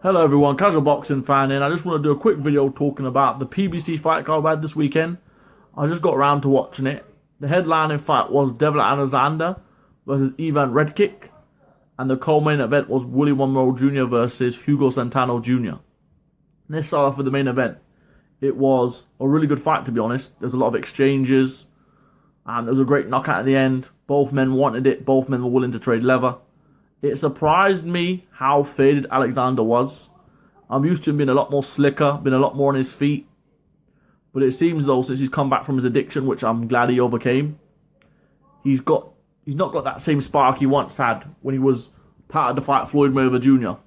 Hello everyone, casual boxing fan and I just want to do a quick video talking about the PBC fight card I had this weekend. I just got around to watching it. The headlining fight was Devon Alexander versus Ivan Redkach, and the co-main event was Willie Monroe Jr. versus Hugo Centeno Jr. Let's start off with the main event. It was a really good fight, to be honest. There's a lot of exchanges and there was a great knockout at the end. Both men wanted it, both men were willing to trade leather. It surprised me how faded Alexander was. I'm used to him being a lot more slicker, been a lot more on his feet. But it seems though, since he's come back from his addiction, which I'm glad he overcame, he's not got that same spark he once had when he was part of the fight Floyd Mayweather Jr.,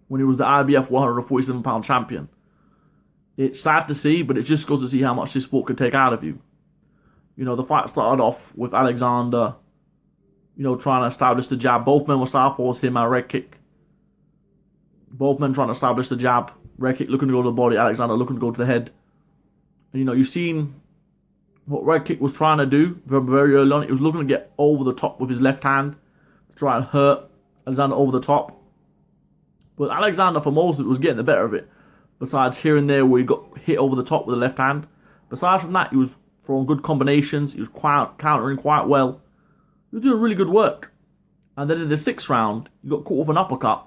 when he was the IBF 147-pound champion. It's sad to see, but it just goes to see how much this sport can take out of you. You know, the fight started off with Alexander, trying to establish the jab. Both men were southpaws, him and Redkach. Both men trying to establish the jab. Redkach looking to go to the body, Alexander looking to go to the head. And, you've seen what Redkach was trying to do from very early on. He was looking to get over the top with his left hand to try and hurt Alexander over the top. But Alexander, for most of it, was getting the better of it. Besides here and there where he got hit over the top with the left hand. Besides from that, he was throwing good combinations. He was countering quite well. He was doing really good work. And then in the sixth round, he got caught with an uppercut.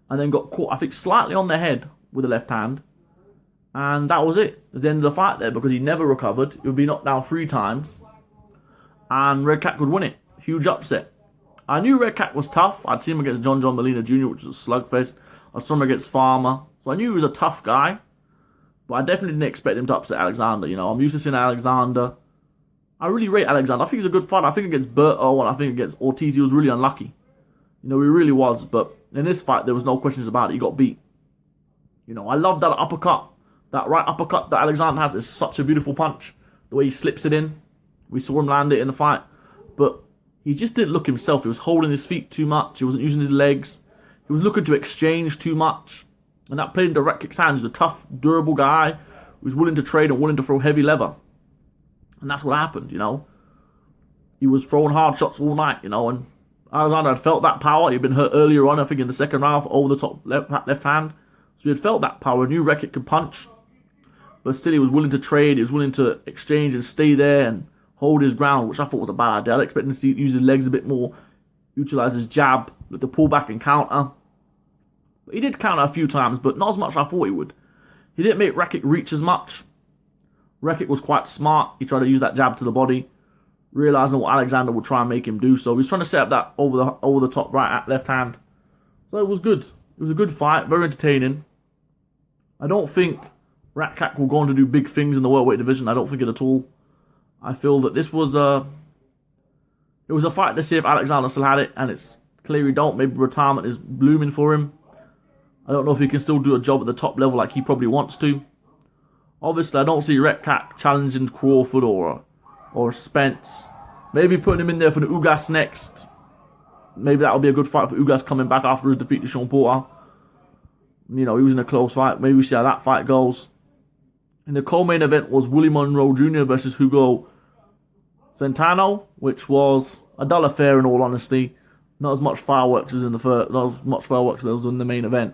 And then got caught, I think, slightly on the head with the left hand. And that was it. At the end of the fight there, because he never recovered. He would be knocked down 3 times. And Redkach would win it. Huge upset. I knew Redkach was tough. I'd seen him against John Molina Jr., which was a slugfest. I saw him against Farmer. So I knew he was a tough guy. But I definitely didn't expect him to upset Alexander. I'm used to seeing Alexander. I really rate Alexander. I think he's a good fighter. I think against Berto and I think against Ortiz, he was really unlucky. He really was. But in this fight, there was no questions about it. He got beat. I love that uppercut. That right uppercut that Alexander has is such a beautiful punch. The way he slips it in. We saw him land it in the fight. But he just didn't look himself. He was holding his feet too much. He wasn't using his legs. He was looking to exchange too much. And that played into Redkach's hands. He's a tough, durable guy who's willing to trade and willing to throw heavy leather. And that's what happened, He was throwing hard shots all night, and Alexander had felt that power. He'd been hurt earlier on, I think, in the second round over the top left hand. So he had felt that power, knew Redkach could punch. But still, he was willing to trade. He was willing to exchange and stay there and hold his ground, which I thought was a bad idea. I expected him to use his legs a bit more, utilize his jab, look to pull back and counter. But he did counter a few times, but not as much as I thought he would. He didn't make Redkach reach as much. Redkach was quite smart. He tried to use that jab to the body, realizing what Alexander would try and make him do. So he was trying to set up that over the top right left hand. So it was good. It was a good fight, very entertaining. I don't think Redkach will go on to do big things in the welterweight division. I don't think it at all. I feel that this was a fight to see if Alexander still had it, and it's clear he don't. Maybe retirement is blooming for him. I don't know if he can still do a job at the top level like he probably wants to. Obviously, I don't see Redkach challenging Crawford or Spence. Maybe putting him in there for the Ugas next. Maybe that'll be a good fight for Ugas coming back after his defeat to Sean Porter. He was in a close fight. Maybe we see how that fight goes. And the co-main event was Willie Monroe Jr. versus Hugo Centeno, which was a dull affair in all honesty. Not as much fireworks as not as much fireworks as in the main event.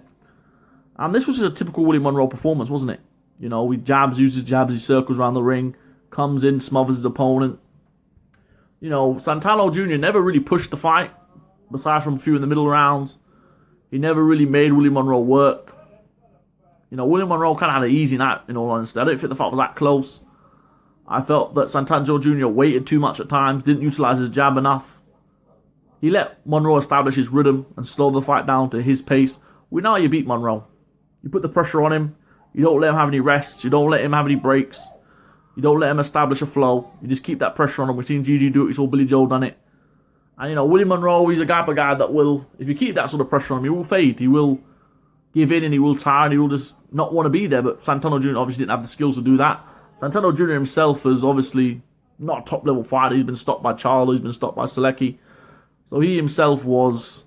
And this was just a typical Willie Monroe performance, wasn't it? He uses jabs, he circles around the ring, comes in, smothers his opponent. Centeno Jr. never really pushed the fight, besides from a few in the middle rounds. He never really made Willie Monroe work. Willie Monroe kind of had an easy night, in all honesty. I don't think the fight was that close. I felt that Centeno Jr. waited too much at times, didn't utilize his jab enough. He let Monroe establish his rhythm and slow the fight down to his pace. We know how you beat Monroe. You put the pressure on him. You don't let him have any rests. You don't let him have any breaks. You don't let him establish a flow. You just keep that pressure on him. We've seen Gigi do it. We saw Billy Joe done it. And, Willie Monroe, he's a guy that will, if you keep that sort of pressure on him, he will fade. He will give in and he will tire and he will just not want to be there. But Centeno Jr. obviously didn't have the skills to do that. Centeno Jr. himself is obviously not a top-level fighter. He's been stopped by Charlo. He's been stopped by Selecki. So he himself was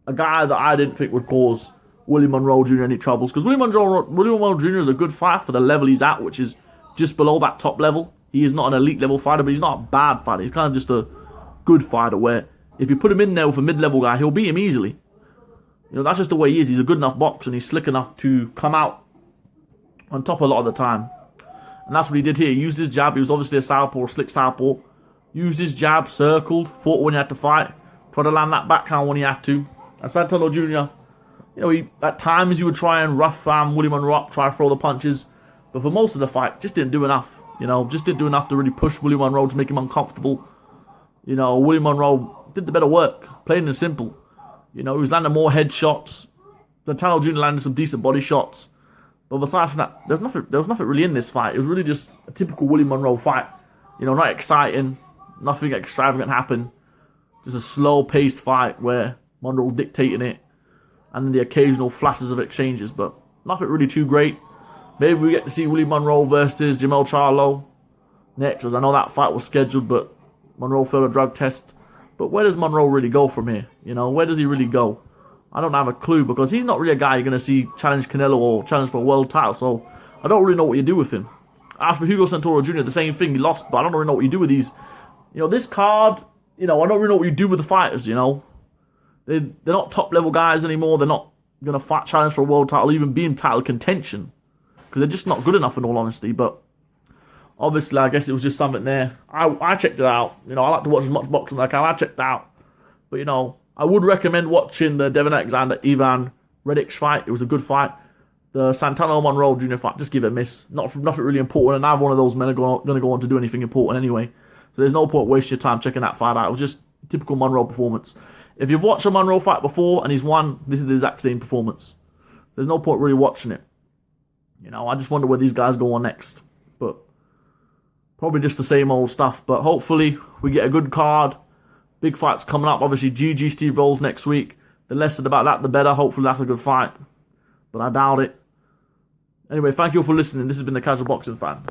a guy that I didn't think would cause Willie Monroe Jr. any troubles, because Willie Monroe Jr. is a good fighter for the level he's at, which is just below that top level. He is not an elite level fighter, but he's not a bad fighter. He's kind of just a good fighter where if you put him in there with a mid-level guy, he'll beat him easily. You know, that's just the way he is. He's a good enough boxer and he's slick enough to come out on top a lot of the time. And that's what he did here. He used his jab. He was obviously a southpaw, a slick southpaw. Used his jab, circled, fought when he had to fight. Tried to land that backhand when he had to. And Centeno Jr., you know, at times he would try and rough Willie Monroe up, try to throw the punches. But for most of the fight, just didn't do enough. You know, just didn't do enough to really push Willie Monroe to make him uncomfortable. You know, Willie Monroe did the better work, plain and simple. You know, he was landing more head shots. Centeno Jr. landed some decent body shots. But besides from that, there was nothing really in this fight. It was really just a typical Willie Monroe fight. You know, not exciting, nothing extravagant happened. Just a slow-paced fight where Monroe was dictating it. And then the occasional flashes of exchanges, but nothing really too great. Maybe we get to see Willie Monroe versus Jamel Charlo next, as I know that fight was scheduled, but Monroe failed a drug test. But where does Monroe really go from here? You know, where does he really go? I don't have a clue, because he's not really a guy you're going to see challenge Canelo or challenge for a world title, so I don't really know what you do with him. As for Hugo Centeno Jr., the same thing, he lost, but I don't really know what you do with these. You know, this card, you know, I don't really know what you do with the fighters, you know. They're not top-level guys anymore. They're not going to fight challenge for a world title, even be in title contention, because they're just not good enough, in all honesty. But obviously, I guess it was just something there. I checked it out. You know, I like to watch as much boxing as I can. I checked it out. But, you know, I would recommend watching the Devon Ivan Redkach fight. It was a good fight. The Centeno Monroe Jr. fight, just give it a miss. Nothing really important, and neither one of those men are going to go on to do anything important anyway. So there's no point wasting your time checking that fight out. It was just a typical Monroe performance. If you've watched a Monroe fight before and he's won, this is the exact same performance. There's no point really watching it. You know, I just wonder where these guys go on next. But probably just the same old stuff. But hopefully we get a good card. Big fights coming up. Obviously, GG Steve Rolls next week. The less said about that, the better. Hopefully that's a good fight. But I doubt it. Anyway, thank you all for listening. This has been the Casual Boxing Fan.